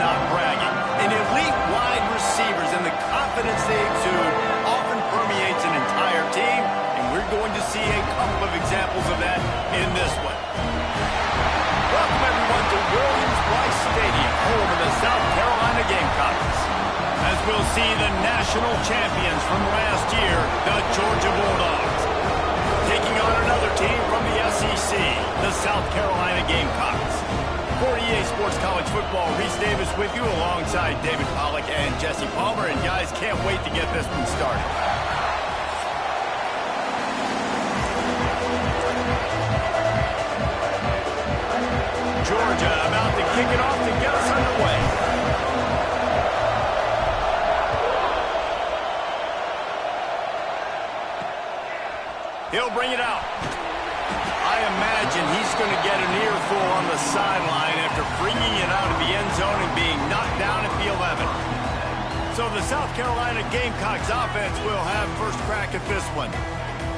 not bragging. An elite wide receivers and the confidence they exude often permeates an entire team, and we're going to see a couple of examples of that in this one. Welcome, everyone, to Williams-Brice Stadium, home of the South Carolina Gamecocks. As we'll see the national champions from last year, the Georgia Bulldogs, taking on another team from the SEC, the South Carolina Gamecocks. For EA Sports College Football, Reese Davis with you alongside David Pollack and Jesse Palmer. And guys, can't wait to get this one started. Georgia about to kick it off to get us underway. He'll bring it out. I imagine he's going to get an earful on the sideline after bringing it out of the end zone and being knocked down at the 11. So the South Carolina Gamecocks offense will have first crack at this one.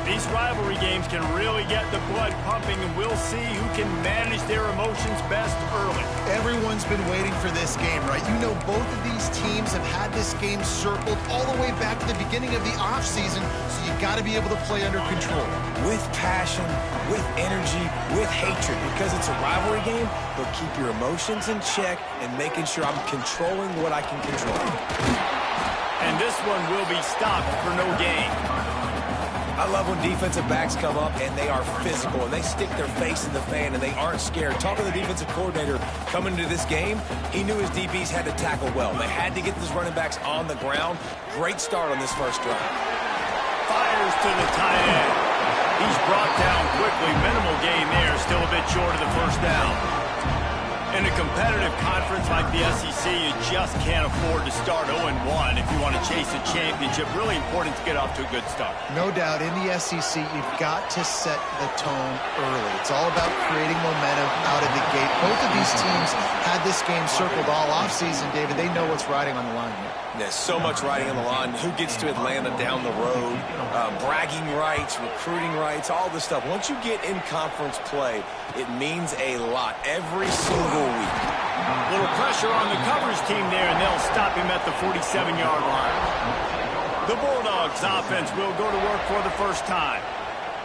These rivalry games can really get the blood pumping, and we'll see who can manage their emotions best early. Everyone's been waiting for this game, right? You know, both of these teams have had this game circled all the way back to the beginning of the offseason, so you got to be able to play under control. With passion, with energy, with hatred, because it's a rivalry game, but keep your emotions in check and making sure I'm controlling what I can control. And this one will be stopped for no gain. I love when defensive backs come up and they are physical and they stick their face in the fan and they aren't scared. Talking to the defensive coordinator coming into this game, he knew his DBs had to tackle well. They had to get these running backs on the ground. Great start on this first drive. Fires to the tight end. He's brought down quickly. Minimal gain there, still a bit short of the first down. In a competitive conference like the SEC, you just can't afford to start 0-1 if you want to chase a championship. Really important to get off to a good start. No doubt, in the SEC, you've got to set the tone early. It's all about creating momentum out of the gate. Both of these teams had this game circled all offseason, David. They know what's riding on the line here. There's so much riding on the line. Who gets to Atlanta down the road? Bragging rights, recruiting rights, all this stuff. Once you get in conference play, it means a lot every single week. Little pressure on the coverage team there, and they'll stop him at the 47-yard line. The Bulldogs offense will go to work for the first time.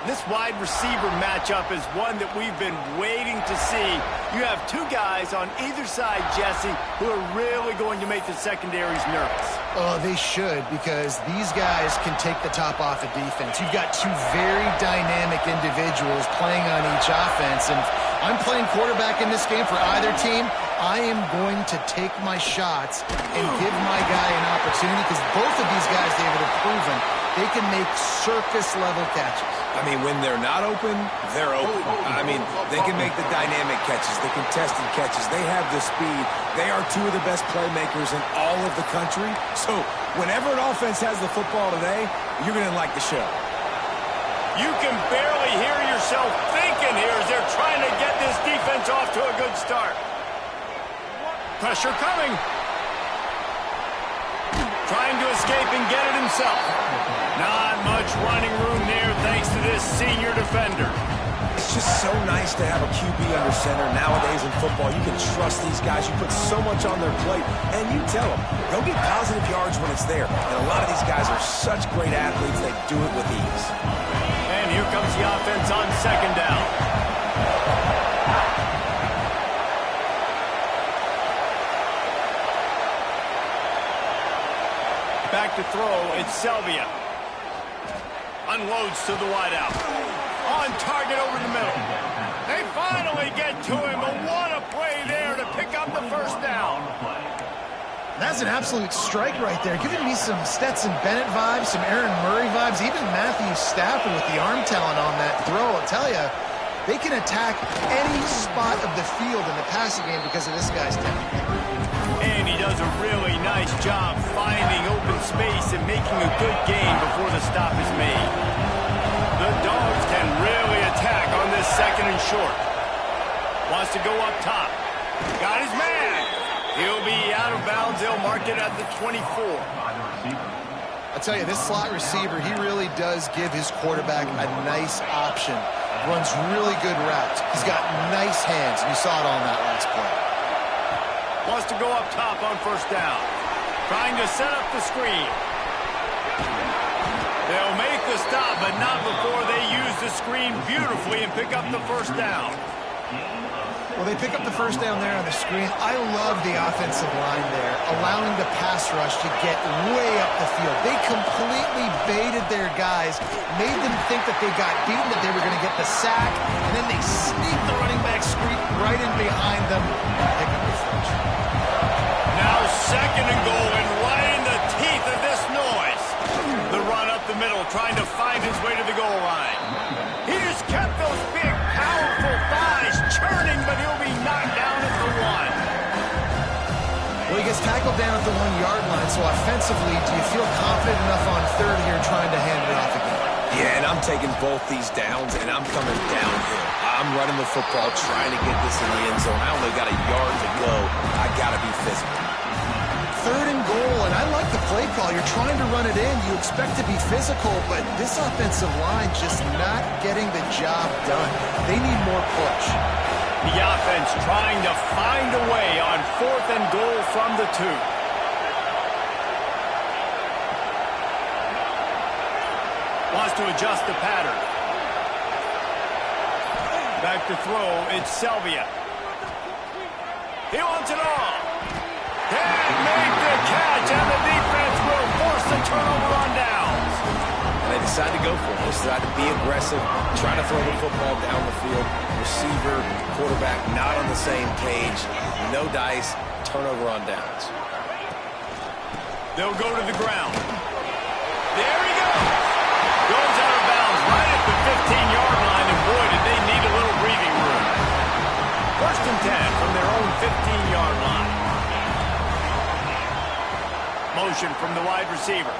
This wide receiver matchup is one that we've been waiting to see. You have two guys on either side, Jesse, who are really going to make the secondaries nervous. Oh, they should, because these guys can take the top off of defense. You've got two very dynamic individuals playing on each offense, and if I'm playing quarterback in this game for either team, I am going to take my shots and give my guy an opportunity, because both of these guys, David, have proven they can make circus-level catches. I mean, when they're not open, they're open. I mean, they can make the dynamic catches, the contested catches. They have the speed. They are two of the best playmakers in all of the country. So whenever an offense has the football today, you're going to like the show. You can barely hear yourself thinking here as they're trying to get this defense off to a good start. Pressure coming. Trying to escape and get it himself. Not much running room there thanks to this senior defender. It's just so nice to have a QB under center nowadays in football. You can trust these guys. You put so much on their plate, and you tell them, go get positive yards when it's there. And a lot of these guys are such great athletes, they do it with ease. And here comes the offense on second down. Back to throw, it's Selvia. Unloads to the wideout. On target over the middle. They finally get to him, but what a play there to pick up the first down. That's an absolute strike right there, giving me some Stetson Bennett vibes, some Aaron Murray vibes, even Matthew Stafford with the arm talent on that throw. I'll tell you, they can attack any spot of the field in the passing game because of this guy's talent. And he does a really nice job finding open space and making a good gain before the stop is made. The Dogs can really attack on this second and short. Wants to go up top. Got his man. He'll be out of bounds. They'll mark it at the 24. I'll tell you, this slot receiver, he really does give his quarterback a nice option. Runs really good routes. He's got nice hands, and you saw it on that last play. Wants to go up top on first down. Trying to set up the screen. They'll make the stop, but not before they use the screen beautifully and pick up the first down. Well, they pick up the first down there on the screen. I love the offensive line there, allowing the pass rush to get way up the field. They completely baited their guys, made them think that they got beaten, that they were going to get the sack, and then they sneak the running back screen right in behind them and pick up the first. Now second and goal, and right in the teeth of this noise. The run up the middle, trying to find his way to the goal line. He just kept those big, powerful thighs churning, but he'll be knocked down at the one. Well, he gets tackled down at the 1-yard line, so offensively, do you feel confident enough on third here trying to hand it off again? Yeah, and I'm taking both these downs, and I'm coming downhill. I'm running the football, trying to get this in the end zone. I only got a yard to go. I got to be physical. Third and goal, and I like the play call. You're trying to run it in. You expect to be physical, but this offensive line just not getting the job done. They need more push. The offense trying to find a way on fourth and goal from the 2. Wants to adjust the pattern. Back to throw, it's Selvia. He wants it all. Can't make the catch, and the defense will force the turnover on downs. And they decide to go for it. They decide to be aggressive, try to throw the football down the field. Receiver, quarterback, not on the same page. No dice, turnover on downs. They'll go to the ground. There he goes. Goes out of bounds right at the 15-yard line, and boy, did they need a little breathing room. First and 10 from their own 15-yard line. Motion from the wide receiver.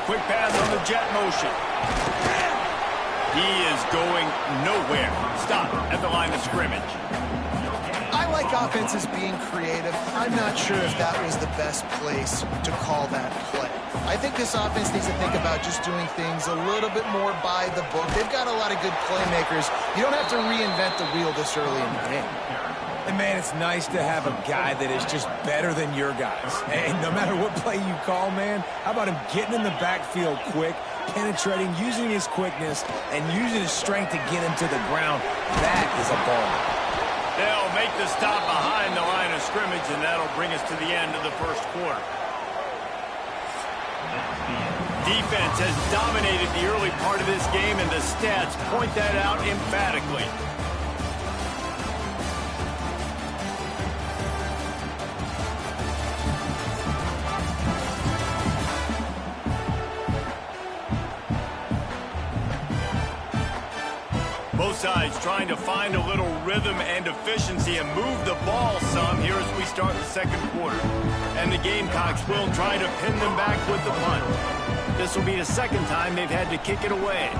Quick pass on the jet motion. He is going nowhere. Stop at the line of scrimmage. I like offenses being creative. I'm not sure if that was the best place to call that play. I think this offense needs to think about just doing things a little bit more by the book. They've got a lot of good playmakers. You don't have to reinvent the wheel this early in the game. And, man, it's nice to have a guy that is just better than your guys. And no matter what play you call, man, how about him getting in the backfield quick, penetrating, using his quickness, and using his strength to get him to the ground? That is a ball. They'll make the stop behind the line of scrimmage, and that'll bring us to the end of the first quarter. Defense has dominated the early part of this game, and the stats point that out emphatically. Both sides trying to find a little rhythm and efficiency and move the ball some here as we start the second quarter. And the Gamecocks will try to pin them back with the punt. This will be the second time they've had to kick it away.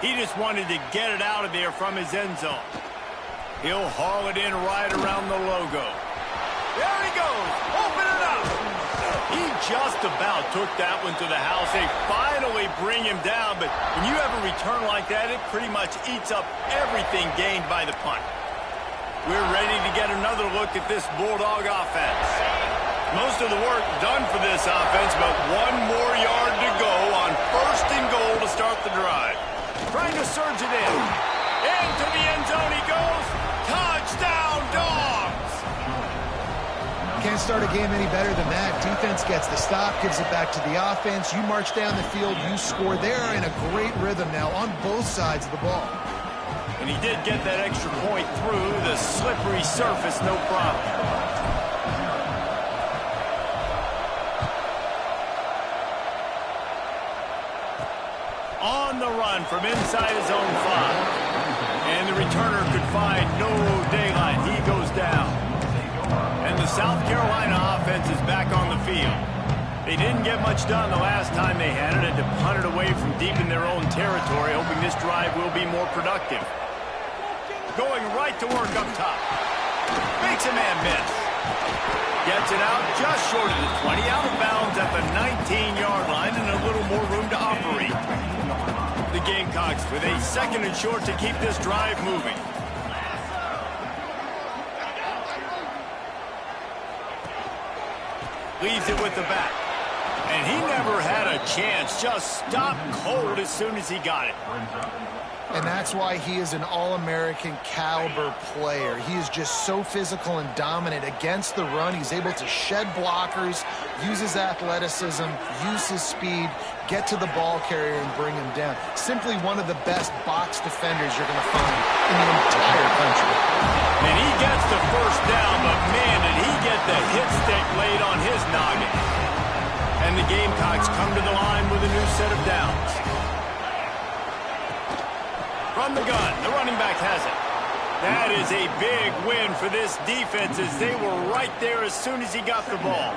He just wanted to get it out of there from his end zone. He'll haul it in right around the logo. There he goes. Open it up. He just about took that one to the house. They finally bring him down, but when you have a return like that, it pretty much eats up everything gained by the punt. We're ready to get another look at this Bulldog offense. Most of the work done for this offense, but one more yard to go on first and goal to start the drive. Trying to surge it in. Into the end zone he goes. Touchdown, Dogs! Can't start a game any better than that. Defense gets the stop, gives it back to the offense. You march down the field, you score. They're in a great rhythm now on both sides of the ball. And he did get that extra point through the slippery surface, no problem. On the run from inside his own 5. And the returner could find no daylight. He goes down. And the South Carolina offense is back on the field. They didn't get much done the last time they had it, and to punt it away from deep in their own territory, hoping this drive will be more productive. Going right to work up top. Makes a man miss. Gets it out just short of the 20, out of bounds at the 19-yard line, and a little more room to operate. The Gamecocks with a second and short to keep this drive moving. leaves it with the back. And he never had a chance. Just stopped cold as soon as he got it. And that's why he is an All-American caliber player. He is just so physical and dominant against the run. He's able to shed blockers, use his athleticism, use his speed, get to the ball carrier and bring him down. Simply one of the best box defenders you're going to find in the entire country. And he gets the first down, but man, did he get the hit stick laid on his noggin. And the Gamecocks come to the line with a new set of downs. From the gun, the running back has it. That is a big win for this defense as they were right there as soon as he got the ball.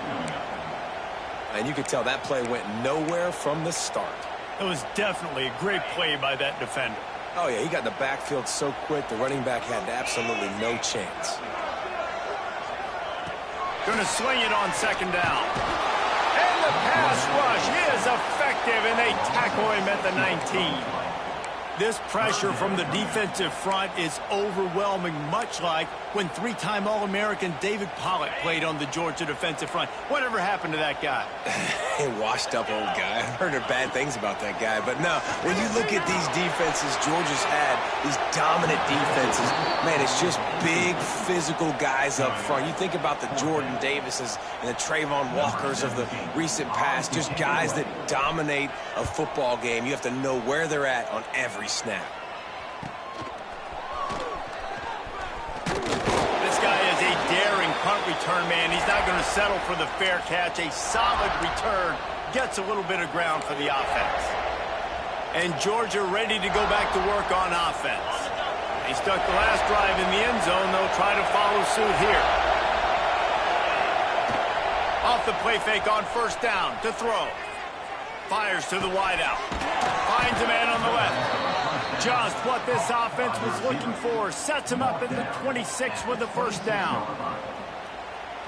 And you could tell that play went nowhere from the start. It was definitely a great play by that defender. Oh, yeah, he got in the backfield so quick, the running back had absolutely no chance. Going to swing it on second down. And the pass rush is effective, and they tackle him at the 19. This pressure from the defensive front is overwhelming, much like when three-time All-American David Pollock played on the Georgia defensive front. Whatever happened to that guy? A washed-up old guy. I've heard bad things about that guy. But no, when you look at these defenses Georgia's had, these dominant defenses, man, it's just big, physical guys up front. You think about the Jordan Davises and the Trayvon Walkers of the recent past, just guys that dominate a football game. You have to know where they're at on every snap. This guy is a daring punt return man. He's not going to settle for the fair catch. A solid return gets a little bit of ground for the offense. And Georgia ready to go back to work on offense. They stuck the last drive in the end zone. They'll try to follow suit here. Off the play fake on first down to throw. Fires to the wideout. Finds a man on the left. Just what this offense was looking for. Sets him up at the 26 with the first down.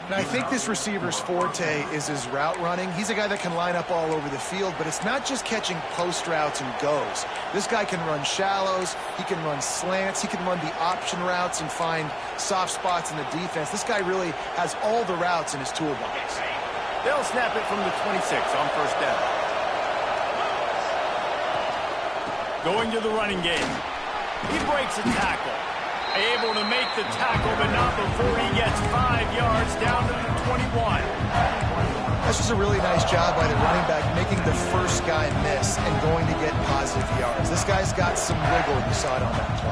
And I think this receiver's forte is his route running. He's a guy that can line up all over the field, but it's not just catching post routes and goes. This guy can run shallows, he can run slants, he can run the option routes and find soft spots in the defense. This guy really has all the routes in his toolbox. They'll snap it from the 26 on first down. Going to the running game. He breaks a tackle. Able to make the tackle, but not before he gets 5 yards down to the 21. That's just a really nice job by the running back, making the first guy miss and going to get positive yards. This guy's got some wiggle. You saw it on that play.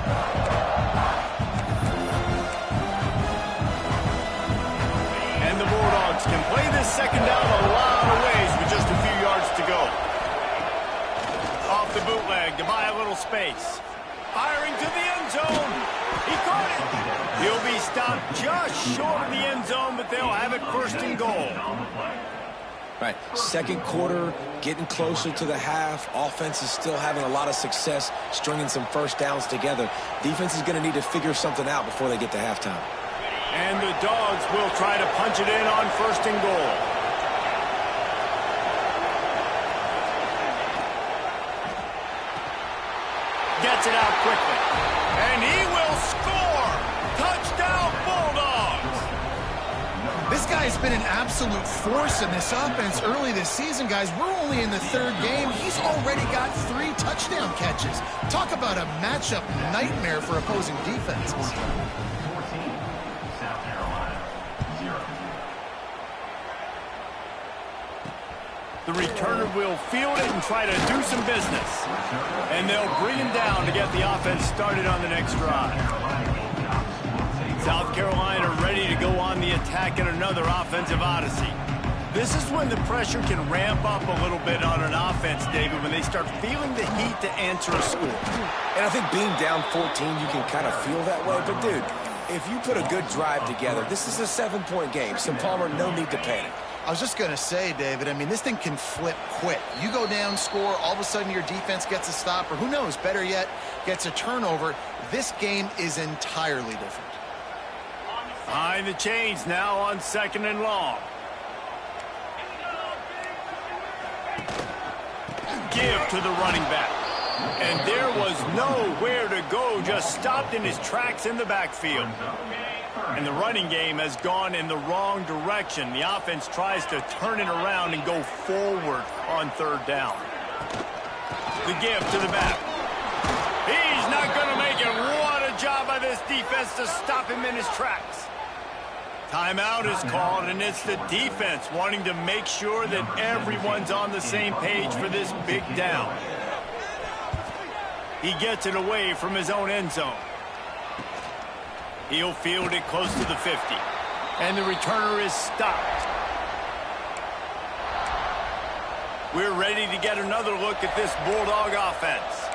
And the Bulldogs can play this second down a lot of ways with just a few yards to go. Off the bootleg to buy a little space. Firing to the end zone. He caught it. He'll be stopped just short of the end zone, but they'll have it first and goal. Right, second quarter, getting closer to the half. Offense is still having a lot of success stringing some first downs together. Defense is going to need to figure something out before they get to halftime. And the Dogs will try to punch it in on first and goal. Gets it out quickly. And he will score! Touchdown Bulldogs! This guy's been an absolute force in this offense early this season, guys. We're only in the third game. He's already got 3 touchdown catches. Talk about a matchup nightmare for opposing defenses. The returner will field it and try to do some business. And they'll bring him down to get the offense started on the next drive. South Carolina ready to go on the attack in another offensive odyssey. This is when the pressure can ramp up a little bit on an offense, David, when they start feeling the heat to answer a score. And I think being down 14, you can kind of feel that way. But, dude, if you put a good drive together, this is a 7-point game. So, Palmer, no need to panic. I was just going to say, David, I mean, this thing can flip quick. You go down, score, all of a sudden your defense gets a stop, or who knows, better yet, gets a turnover. This game is entirely different. Behind the chains now on second and long. Give to the running back. And there was nowhere to go, just stopped in his tracks in the backfield. And the running game has gone in the wrong direction. The offense tries to turn it around and go forward on third down. The give to the back. He's not going to make it. What a job by this defense to stop him in his tracks. Timeout is called, and it's the defense wanting to make sure that everyone's on the same page for this big down. He gets it away from his own end zone. He'll field it close to the 50. And the returner is stopped. We're ready to get another look at this Bulldog offense.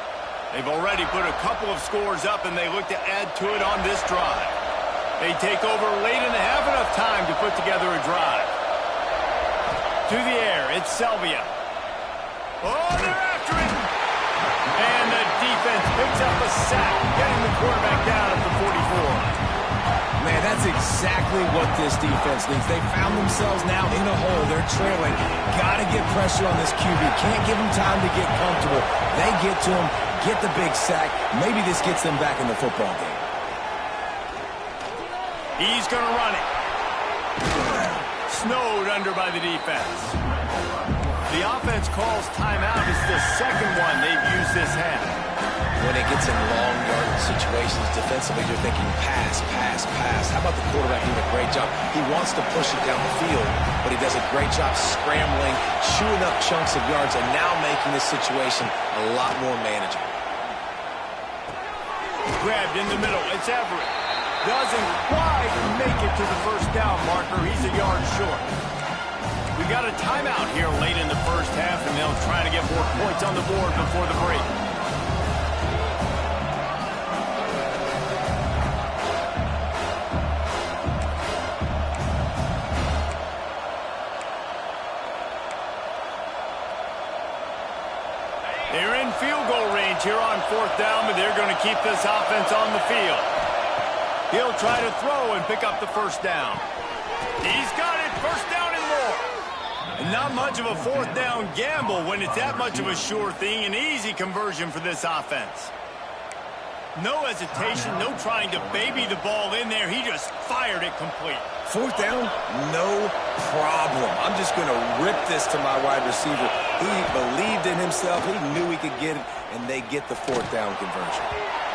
They've already put a couple of scores up, and they look to add to it on this drive. They take over late and have enough time to put together a drive. To the air, it's Selvia. Oh, they're after it! And the defense picks up a sack, getting the quarterback down at the 44. Man, that's exactly what this defense needs. They found themselves now in a hole. They're trailing. Got to get pressure on this QB. Can't give him time to get comfortable. They get to him, get the big sack. Maybe this gets them back in the football game. He's going to run it. Snowed under by the defense. The offense calls timeout. It's the second one they've used this half. When it gets in long yardage situations, defensively, you're thinking pass, pass, pass. How about the quarterback doing a great job? He wants to push it down the field, but he does a great job scrambling, chewing up chunks of yards, and now making this situation a lot more manageable. Grabbed in the middle. It's Everett. Doesn't quite make it to the first down marker. He's a yard short. We got a timeout here late in the first half, and they'll try to get more points on the board before the break. They're in field goal range here on fourth down, but they're going to keep this offense on the field. He'll try to throw and pick up the first down. He's got it, first down and more. And not much of a fourth down gamble when it's that much of a sure thing. An easy conversion for this offense. No hesitation, no trying to baby the ball in there. He just fired it complete. Fourth down, no problem. I'm just going to rip this to my wide receiver. He believed in himself. He knew he could get it, and they get the fourth down conversion.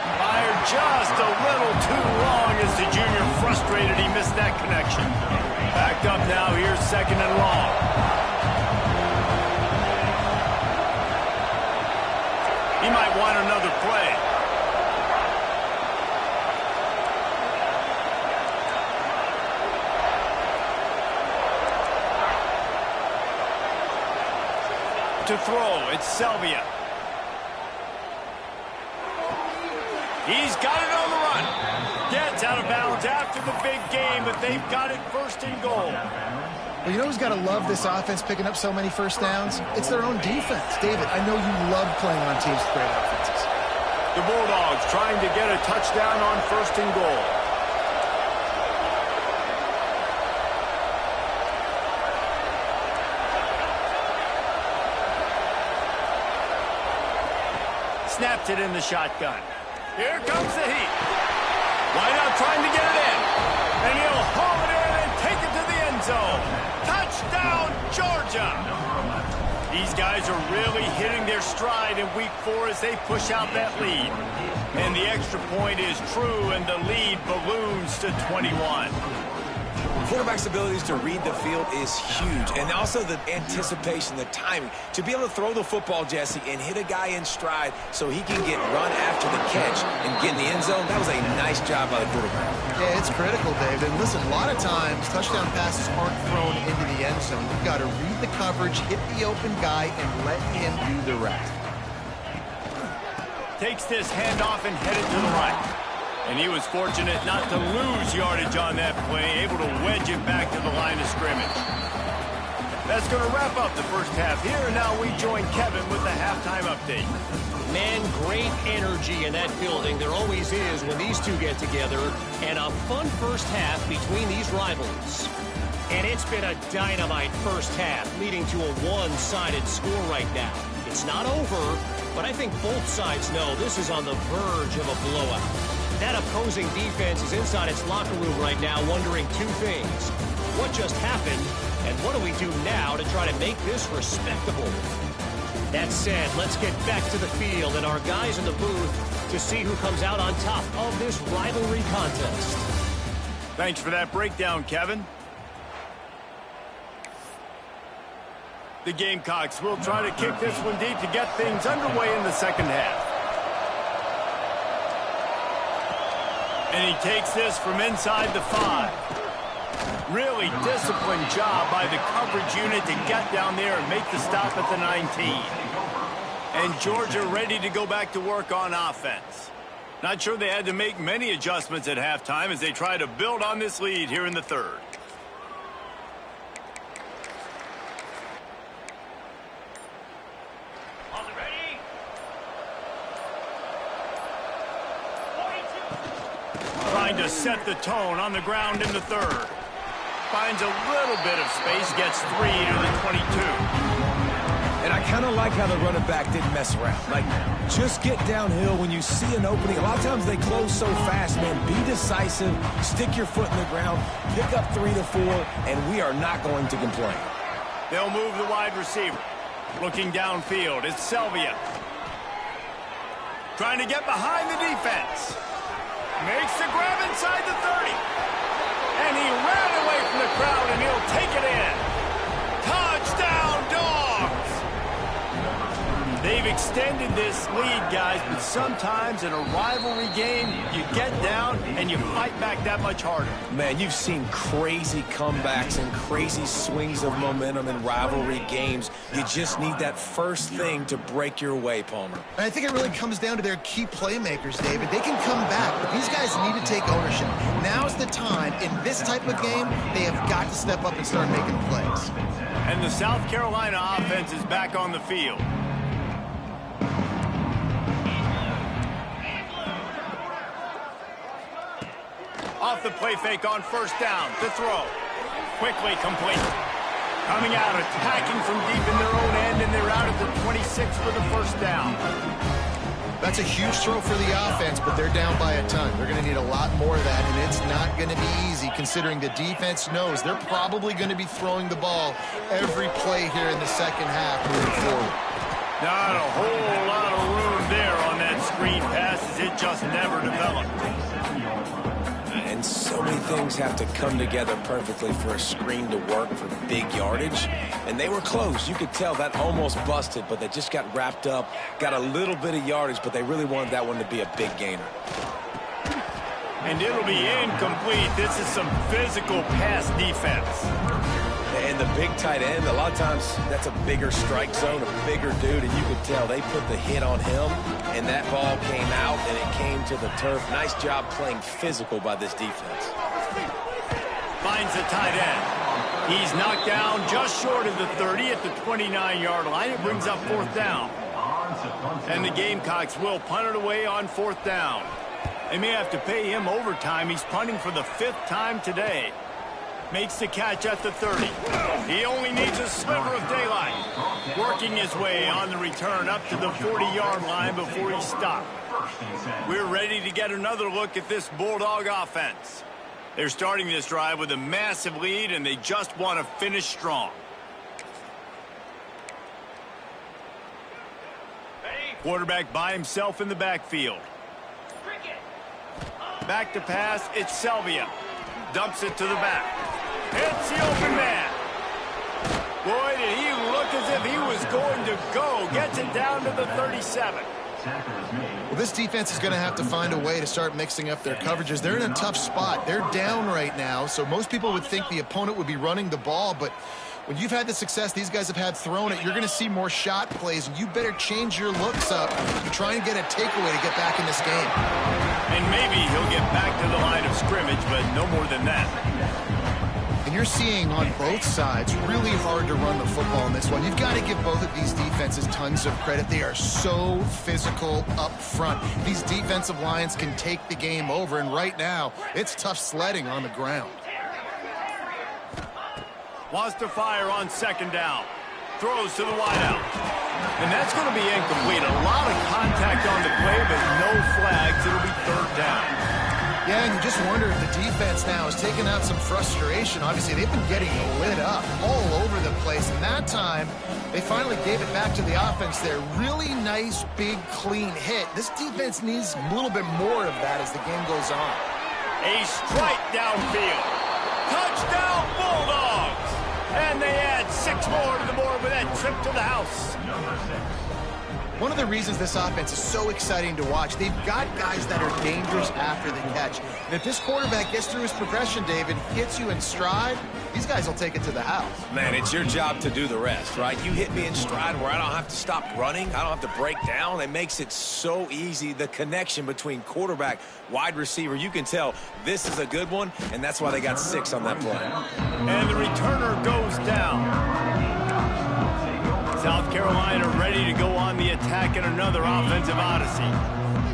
Fired just a little too long as the junior frustrated. He missed that connection. Backed up now. Here's second and long. He might want another play. To throw, it's Selvia. He's got it on the run. Gets out of bounds after the big game, but they've got it first and goal. Well, you know who's got to love this offense picking up so many first downs? It's their own defense. David, I know you love playing on teams with great offenses. The Bulldogs trying to get a touchdown on first and goal. Snaps it in the shotgun. Here comes the heat. Wideout trying to get it in. And he'll haul it in and take it to the end zone. Touchdown, Georgia. These guys are really hitting their stride in week 4 as they push out that lead. And the extra point is true, and the lead balloons to 21. Quarterback's abilities to read the field is huge, and also the anticipation, the timing. To be able to throw the football, Jesse, and hit a guy in stride so he can get run after the catch and get in the end zone, that was a nice job by the quarterback. Yeah, it's critical, David. And listen, a lot of times, touchdown passes aren't thrown into the end zone. You've got to read the coverage, hit the open guy, and let him do the rest. Takes this handoff and headed to the right. And he was fortunate not to lose yardage on that play, able to wedge it back to the line of scrimmage. That's going to wrap up the first half here. And now we join Kevin with the halftime update. Man, great energy in that building. There always is when these two get together. And a fun first half between these rivals. And it's been a dynamite first half, leading to a one-sided score right now. It's not over, but I think both sides know this is on the verge of a blowout. That opposing defense is inside its locker room right now wondering two things. What just happened, and what do we do now to try to make this respectable? That said, let's get back to the field and our guys in the booth to see who comes out on top of this rivalry contest. Thanks for that breakdown, Kevin. The Gamecocks will try to kick this one deep to get things underway in the second half. And he takes this from inside the 5. Really disciplined job by the coverage unit to get down there and make the stop at the 19. And Georgia ready to go back to work on offense. Not sure they had to make many adjustments at halftime as they try to build on this lead here in the third. Trying to set the tone on the ground in the third. Finds a little bit of space, gets 3 to the 22. And I kind of like how the running back didn't mess around. Like, just get downhill when you see an opening. A lot of times they close so fast, man. Be decisive, stick your foot in the ground, pick up 3 to 4, and we are not going to complain. They'll move the wide receiver. Looking downfield, it's Selvia. Trying to get behind the defense. Makes the grab inside the 30. And he ran away from the crowd, and he'll take it in. Touchdown, Dogs! They've extended this lead, guys, but sometimes in a rivalry game, you get down and you fight back that much harder. Man, you've seen crazy comebacks and crazy swings of momentum in rivalry games. You just need that first thing to break your way, Palmer. And I think it really comes down to their key playmakers, David. They can come back, but these guys need to take ownership. Now's the time. In this type of game, they have got to step up and start making plays. And the South Carolina offense is back on the field. Off the play fake on first down. The throw. Quickly complete. Coming out, attacking from deep in their own end, and they're out at the 26 for the first down. That's a huge throw for the offense, but they're down by a ton. They're going to need a lot more of that, and it's not going to be easy considering the defense knows they're probably going to be throwing the ball every play here in the second half moving forward. Not a whole lot of room there on that screen pass as it just never developed. And so many things have to come together perfectly for a screen to work for big yardage. And they were close. You could tell that almost busted, but they just got wrapped up, got a little bit of yardage, but they really wanted that one to be a big gainer. And it'll be incomplete. This is some physical pass defense. And the big tight end, a lot of times that's a bigger strike zone, a bigger dude, and you could tell they put the hit on him, and that ball came out, and it came to the turf. Nice job playing physical by this defense. Finds the tight end. He's knocked down just short of the 30 at the 29-yard line. It brings up fourth down. And the Gamecocks will punt it away on fourth down. They may have to pay him overtime. He's punting for the 5th time today. Makes the catch at the 30. He only needs a sliver of daylight. Working his way on the return up to the 40-yard line before he stopped. We're ready to get another look at this Bulldog offense. They're starting this drive with a massive lead, and they just want to finish strong. Quarterback by himself in the backfield. Back to pass, it's Selvia. Dumps it to the back. Hits the open man. Boy, did he look as if he was going to go. Gets it down to the 37. Well, this defense is going to have to find a way to start mixing up their coverages. They're in a tough spot. They're down right now, so most people would think the opponent would be running the ball, but when you've had the success these guys have had throwing it, you're going to see more shot plays, and you better change your looks up and try and get a takeaway to get back in this game. And maybe he'll get back to the line of scrimmage, but no more than that. And you're seeing on both sides really hard to run the football in this one. You've got to give both of these defenses tons of credit. They are so physical up front. These defensive lines can take the game over, and right now, it's tough sledding on the ground. Wants to fire on second down. Throws to the wideout. And that's going to be incomplete. A lot of contact on the play, but no flags. It'll be third down. Yeah, and you just wonder if the defense now is taking out some frustration. Obviously, they've been getting lit up all over the place. And that time, they finally gave it back to the offense there. Really nice, big, clean hit. This defense needs a little bit more of that as the game goes on. A strike downfield. Touchdown, Bulldogs! And they add 6 more to the board with that trip to the house. One of the reasons this offense is so exciting to watch, they've got guys that are dangerous after the catch. And if this quarterback gets through his progression, David, hits you in stride, these guys will take it to the house. Man, it's your job to do the rest, right? You hit me in stride where I don't have to stop running. I don't have to break down. It makes it so easy. The connection between quarterback, wide receiver, you can tell this is a good one, and that's why they got 6 on that play. And the returner goes down. South Carolina ready to go on the attack in another offensive odyssey.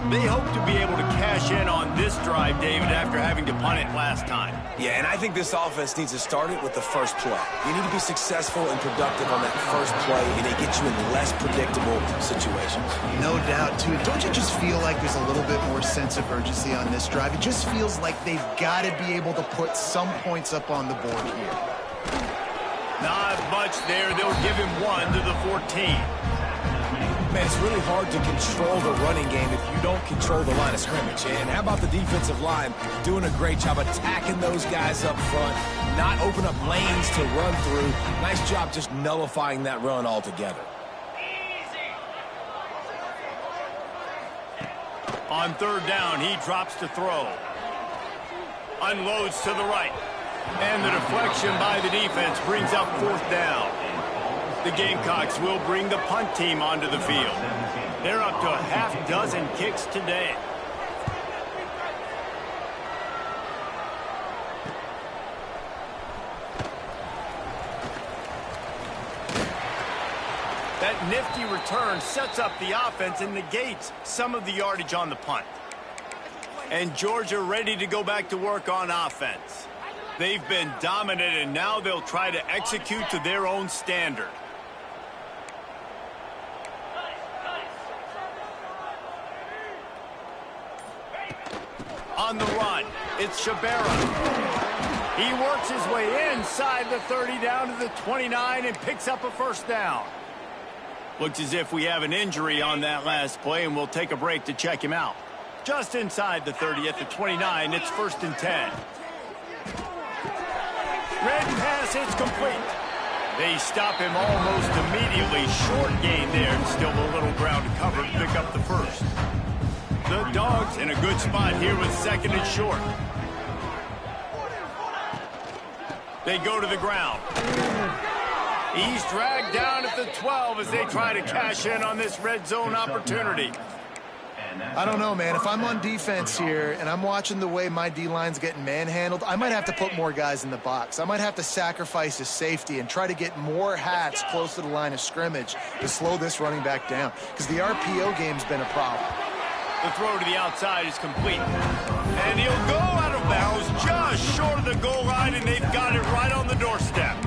They hope to be able to cash in on this drive, David, after having to punt it last time. Yeah, and I think this offense needs to start it with the first play. You need to be successful and productive on that first play, and it gets you in less predictable situations. No doubt, too. Don't you just feel like there's a little bit more sense of urgency on this drive? It just feels like they've got to be able to put some points up on the board here. Not much there. They'll give him 1 to the 14. Man, it's really hard to control the running game if you don't control the line of scrimmage. And how about the defensive line doing a great job attacking those guys up front, not open up lanes to run through. Nice job just nullifying that run altogether. On third down, he drops to throw. Unloads to the right. And the deflection by the defense brings up fourth down. The Gamecocks will bring the punt team onto the field. They're up to a half-dozen kicks today. That nifty return sets up the offense and negates some of the yardage on the punt. And Georgia ready to go back to work on offense. They've been dominant, and now they'll try to execute to their own standard. On the run, it's Shabera. He works his way inside the 30 down to the 29 and picks up a first down. Looks as if we have an injury on that last play, and we'll take a break to check him out. Just inside the 30 at the 29, it's 1st and 10. Red pass is complete. They stop him almost immediately. Short gain there, and still a little ground to cover to pick up the first. The Dogs in a good spot here with 2nd and short. They go to the ground. He's dragged down at the 12 as they try to cash in on this red zone opportunity. I don't know, man. If I'm on defense here and I'm watching the way my D-line's getting manhandled, I might have to put more guys in the box. I might have to sacrifice his safety and try to get more hats close to the line of scrimmage to slow this running back down, because the RPO game's been a problem. The throw to the outside is complete. And he'll go out of bounds just short of the goal line, and they've got it right on the doorstep.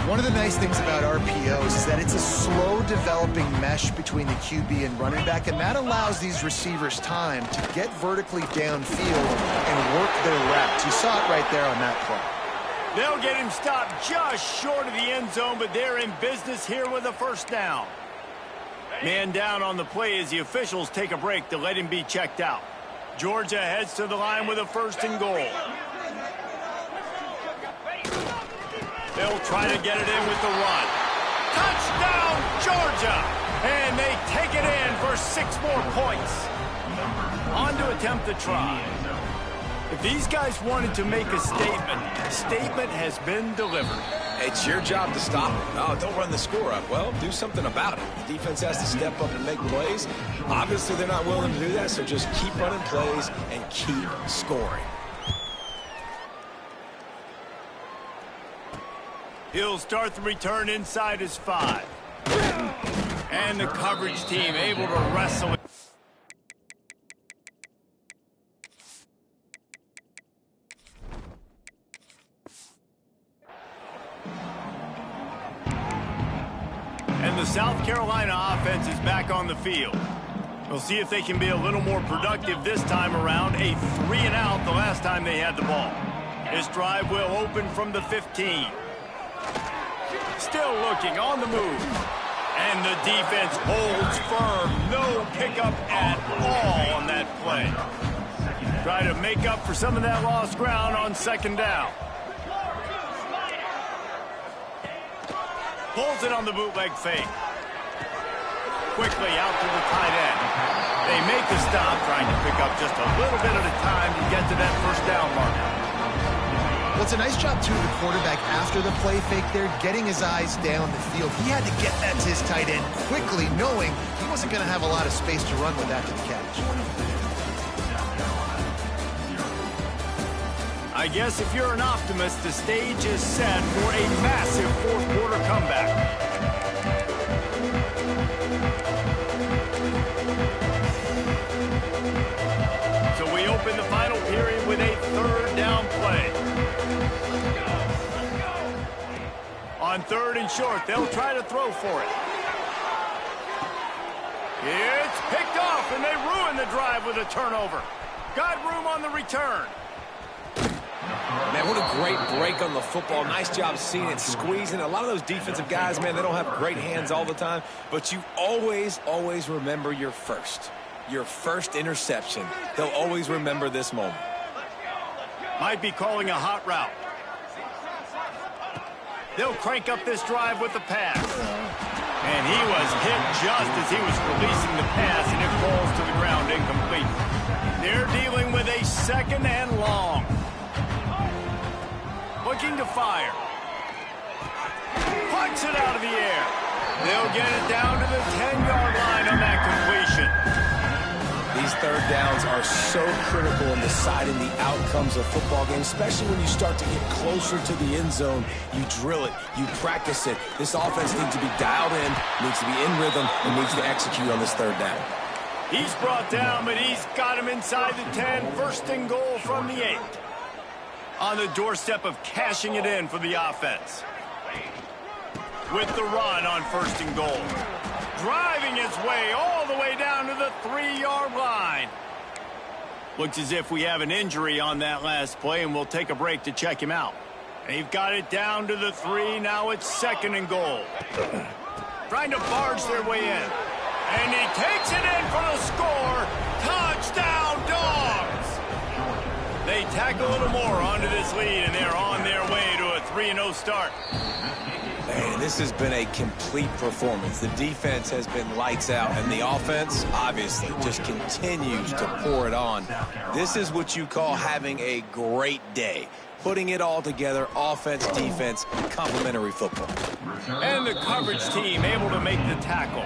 One of the nice things about RPOs is that it's a slow-developing mesh between the QB and running back, and that allows these receivers time to get vertically downfield and work their routes. You saw it right there on that play. They'll get him stopped just short of the end zone, but they're in business here with a first down. Man down on the play as the officials take a break to let him be checked out. Georgia heads to the line with a 1st and goal. They'll try to get it in with the run. Touchdown, Georgia! And they take it in for 6 more points. On to attempt the try. If these guys wanted to make a statement has been delivered. It's your job to stop them. No, don't run the score up. Well, do something about it. The defense has to step up and make plays. Obviously, they're not willing to do that, so just keep running plays and keep scoring. He'll start the return inside his 5. And the coverage team able to wrestle it. And the South Carolina offense is back on the field. We'll see if they can be a little more productive this time around. A 3-and-out the last time they had the ball. This drive will open from the 15. Still looking on the move. And the defense holds firm. No pickup at all on that play. Try to make up for some of that lost ground on second down. Pulls it on the bootleg fake. Quickly out to the tight end. They make the stop, trying to pick up just a little bit at a time to get to that first down marker. Well, it's a nice job, too, the quarterback after the play fake there, getting his eyes down the field. He had to get that to his tight end quickly, knowing he wasn't going to have a lot of space to run with after the catch. I guess if you're an optimist, the stage is set for a massive fourth-quarter comeback. So we open the final period with a third down play. On third and short, they'll try to throw for it. It's picked off, and they ruin the drive with a turnover. Got room on the return. Man, what a great break on the football. Nice job seeing it, squeezing. A lot of those defensive guys, man, they don't have great hands all the time, but you always, always remember your first interception. They'll always remember this moment. Might be calling a hot route. They'll crank up this drive with the pass. And he was hit just as he was releasing the pass, and it falls to the ground incomplete. They're dealing with a second and long. Looking to fire. Punts it out of the air. They'll get it down to the 10-yard line on that completion. These third downs are so critical in deciding the outcomes of football games, especially when you start to get closer to the end zone. You drill it, you practice it. This offense needs to be dialed in, needs to be in rhythm, and needs to execute on this third down. He's brought down, but he's got him inside the 10. First and goal from the 8. On the doorstep of cashing it in for the offense. With the run on first and goal. Driving his way all the way down to the 3-yard line. Looks as if we have an injury on that last play, and we'll take a break to check him out. They've got it down to the 3. Now it's second and goal. Trying to barge their way in. And he takes it in for the score. Touchdown, Dogs! They tack a little more onto this lead, and they're on their way to a 3-0 start. Man, this has been a complete performance. The defense has been lights out, and the offense, obviously, just continues to pour it on. This is what you call having a great day. Putting it all together, offense, defense, complementary football. And the coverage team able to make the tackle.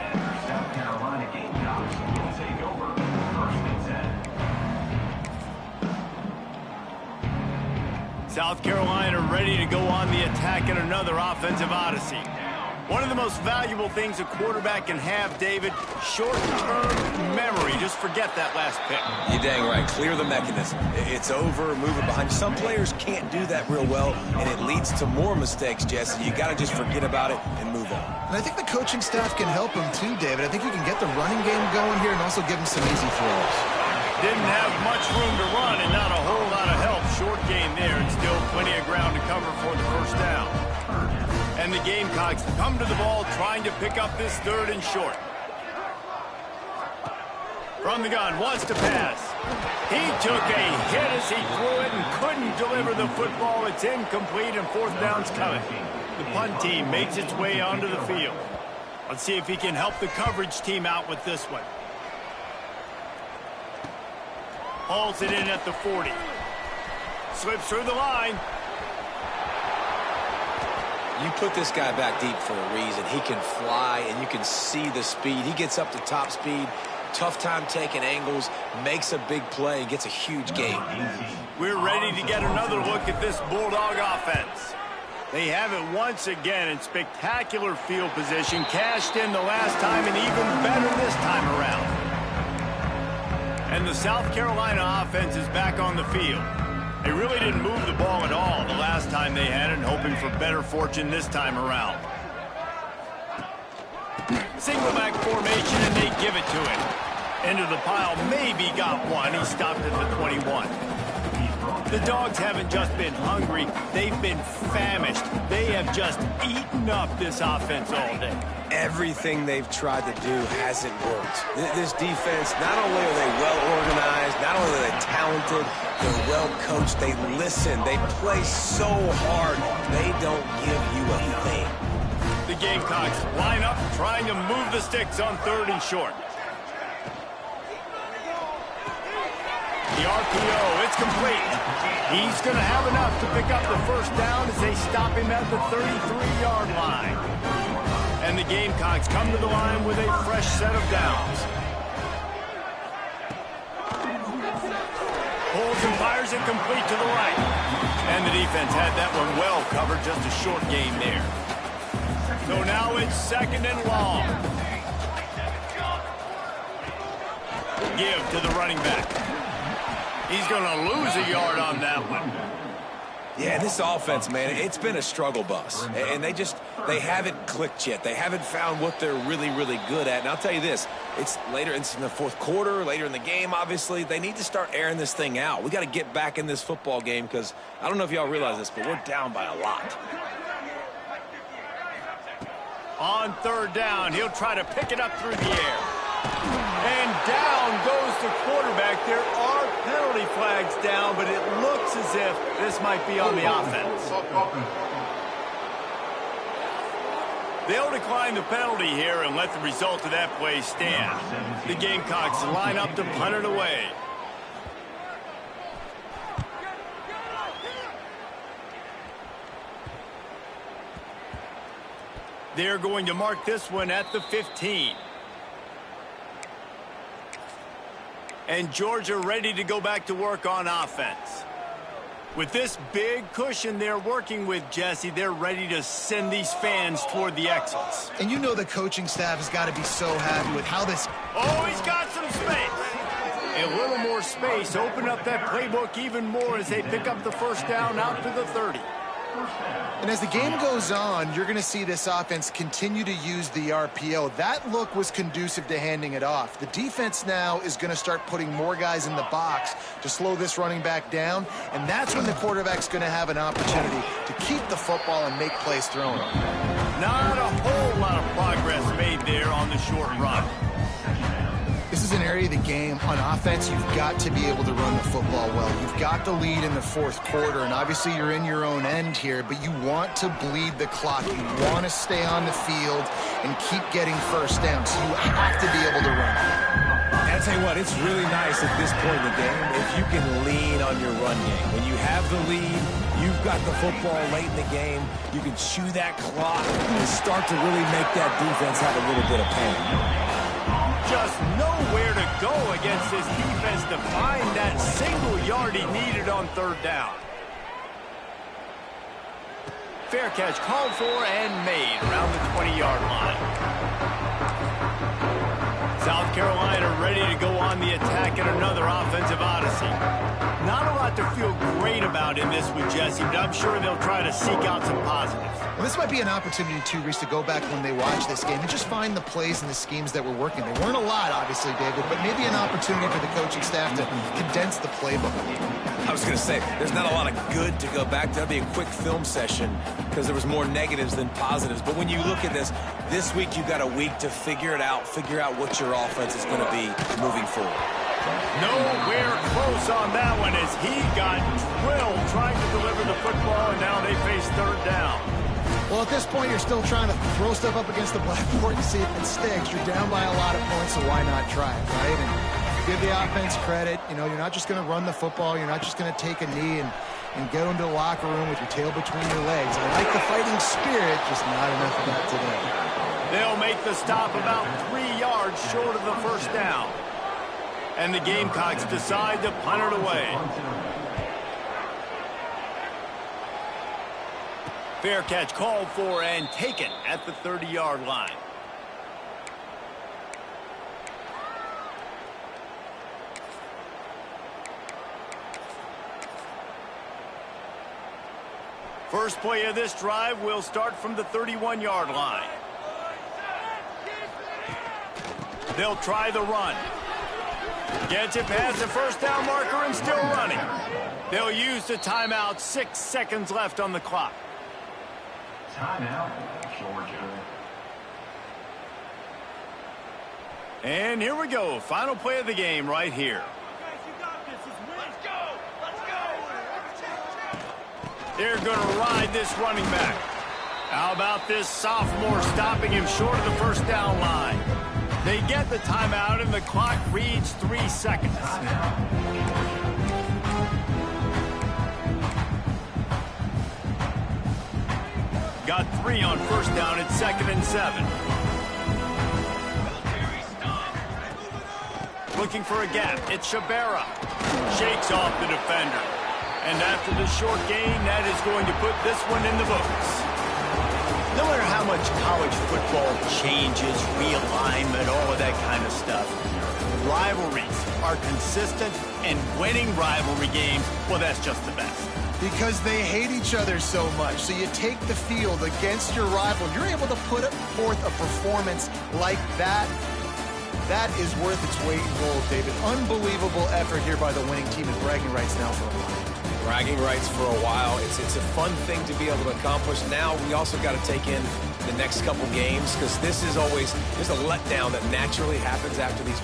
South Carolina ready to go on the attack in another offensive odyssey. One of the most valuable things a quarterback can have, David, short-term memory. Just forget that last pick. You're dang right. Clear the mechanism. It's over, move it behind. Some players can't do that real well, and it leads to more mistakes, Jesse. You got to just forget about it and move on. And I think the coaching staff can help him too, David. I think you can get the running game going here and also give him some easy throws. Didn't have much room to run and not a whole lot of help. Short gain there, and still plenty of ground to cover for the first down. And the Gamecocks come to the ball trying to pick up this third and short. From the gun, wants to pass. He took a hit as he threw it and couldn't deliver the football. It's incomplete, and fourth down's coming. The punt team makes its way onto the field. Let's see if he can help the coverage team out with this one. Hauls it in at the 40. Slips through the line. You put this guy back deep for a reason. He can fly, and you can see the speed. He gets up to top speed. Tough time taking angles. Makes a big play. Gets a huge gain. We're ready to get another look at this Bulldog offense. They have it once again in spectacular field position. Cashed in the last time and even better this time around. And the South Carolina offense is back on the field. They really didn't move the ball at all the last time they had it, hoping for better fortune this time around. Single back formation, and they give it to him. Into the pile, maybe got one. He stopped at the 21. The Dogs haven't just been hungry, they've been famished. They have just eaten up this offense all day. Everything they've tried to do hasn't worked. This defense, not only are they well organized, not only are they talented, they're well coached, they listen, they play so hard, they don't give you a thing. The Gamecocks line up, trying to move the sticks on 3rd and short. The RPO, it's complete. He's going to have enough to pick up the first down as they stop him at the 33-yard line. And the Gamecocks come to the line with a fresh set of downs. Pulls and fires it complete to the right. And the defense had that one well covered, just a short gain there. So now it's 2nd and long. Give to the running back. He's going to lose a yard on that one. Yeah, this offense, man, it's been a struggle bus. And they haven't clicked yet. They haven't found what they're really, really good at. And I'll tell you this, it's in the 4th quarter, later in the game, obviously. They need to start airing this thing out. We got to get back in this football game because I don't know if y'all realize this, but we're down by a lot. On 3rd down, he'll try to pick it up through the air. And down goes the quarterback. There are penalty flags down, but it looks as if this might be on the offense. They'll decline the penalty here and let the result of that play stand. The Gamecocks line up to punt it away. They're going to mark this one at the 15. And Georgia ready to go back to work on offense. With this big cushion they're working with, Jesse, they're ready to send these fans toward the exits. And you know the coaching staff has got to be so happy with how this... Oh, he's got some space. A little more space. Open up that playbook even more as they pick up the first down out to the 30. And as the game goes on, you're going to see this offense continue to use the RPO. That look was conducive to handing it off. The defense now is going to start putting more guys in the box to slow this running back down, and that's when the quarterback's going to have an opportunity to keep the football and make plays thrown. Not a whole lot of progress made there on the short run. This is an area of the game. On offense, you've got to be able to run the football well. You've got the lead in the 4th quarter, and obviously you're in your own end here, but you want to bleed the clock. You want to stay on the field and keep getting first down, so you have to be able to run. And I'll tell you what, it's really nice at this point in the game if you can lean on your run game. When you have the lead, you've got the football late in the game, you can chew that clock and start to really make that defense have a little bit of pain. Just nowhere to go against this defense to find that single yard he needed on 3rd down. Fair catch called for and made around the 20-yard line. South Carolina ready to go on the attack in another offensive odyssey. Not a lot to feel great about in this with Jesse, but I'm sure they'll try to seek out some positives. Well, this might be an opportunity, too, Reese, to go back when they watch this game and just find the plays and the schemes that were working. They weren't a lot, obviously, David, but maybe an opportunity for the coaching staff to condense the playbook. I was going to say, there's not a lot of good to go back to. That'd be a quick film session because there was more negatives than positives. But when you look at this week you've got a week to figure it out, figure out what your offense is going to be moving forward. Nowhere close on that one as he got drilled trying to deliver the football, and now they face 3rd down. Well, at this point, you're still trying to throw stuff up against the blackboard and see if it sticks. You're down by a lot of points, so why not try it, right? And give the offense credit. You know, you're not just going to run the football. You're not just going to take a knee and get into the locker room with your tail between your legs. I like the fighting spirit, just not enough of that today. They'll make the stop about 3 yards short of the first down. And the Gamecocks decide to punt it away. Fair catch called for and taken at the 30-yard line. First play of this drive will start from the 31-yard line. They'll try the run. Gets it past the first down marker and still running. They'll use the timeout. 6 seconds left on the clock. Timeout, Georgia. And here we go. Final play of the game right here. They're going to ride this running back. How about this sophomore stopping him short of the first down line? They get the timeout, and the clock reads 3 seconds. Got 3 on first down at 2nd and 7. Looking for a gap. It's Shabera. Shakes off the defender. And after the short gain, that is going to put this one in the books. No matter how much college football changes, realignment, all of that kind of stuff, rivalries are consistent, and winning rivalry games, well, that's just the best. Because they hate each other so much. So you take the field against your rival. You're able to put forth a performance like that. That is worth its weight in gold, David. Unbelievable effort here by the winning team, and bragging rights now for a while. Bragging rights for a while. It's a fun thing to be able to accomplish. Now we also got to take in the next couple games, because this is always, there's a letdown that naturally happens after these